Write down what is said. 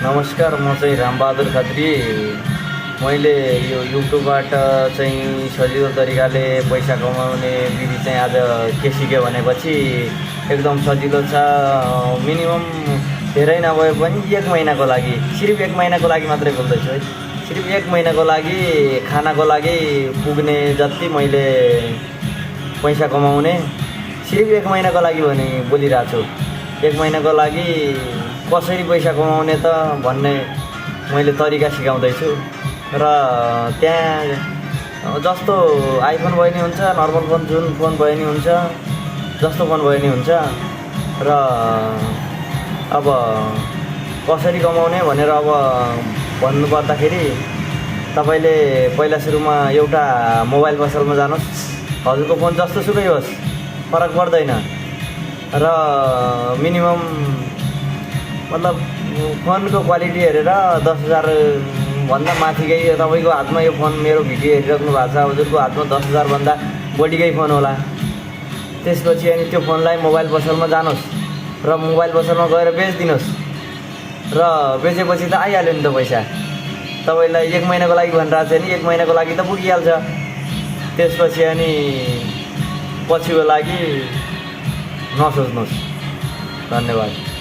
नमस्कार, म चाहिँ रामबहादुर खत्री। मैले यो युट्युबबाट चाहिँ सजिलो तरिकाले पैसा कमाउने विधि चाहिँ आज के सिक्यो भनेपछि एकदम सजिलो छ। मिनिमम धेरै नभए पनि 1 महिनाको लागि, सिर्फ 1 महिनाको लागि मात्रै बोल्दैछु है। सिर्फ 1 महिनाको लागि खानाको लागि पुग्ने जति मैले पैसा कमाउने, सिर्फ 1 महिनाको लागि भने बोलिरहेको छु। 1 महिनाको लागि कसरी पैसा कमाउने त भन्ने मैले तरिका सिकाउँदैछु। र त्यहाँ जस्तो आइफोन भए नि हुन्छ, नर्मल फोन जुन फोन भए नि हुन्छ, जस्तो फोन भए नि हुन्छ। र अब कसरी कमाउने भनेर अब भन्नुपर्दाखेरि तपाईँले पहिला सुरुमा एउटा मोबाइल पसलमा जानुहोस्। हजुरको फोन जस्तो सुकै होस्, फरक पर्दैन। र मिनिमम मतलब फोनको क्वालिटी हेरेर 10,000 भन्दा माथिकै तपाईँको हातमा यो फोन, मेरो भिडियो हेरिराख्नु भएको छ, हजुरको हातमा 10,000 भन्दा बढीकै फोन होला। त्यसपछि अनि त्यो फोनलाई मोबाइल पसलमा जानुहोस् र मोबाइल पसलमा गएर बेचिदिनुहोस्। र बेचेपछि त आइहाल्यो नि त पैसा। तपाईँलाई 1 महिनाको लागि भनिरहेको छ नि, 1 महिनाको लागि त पुगिहाल्छ। त्यसपछि अनि पछिको लागि नसोच्नुहोस्। धन्यवाद।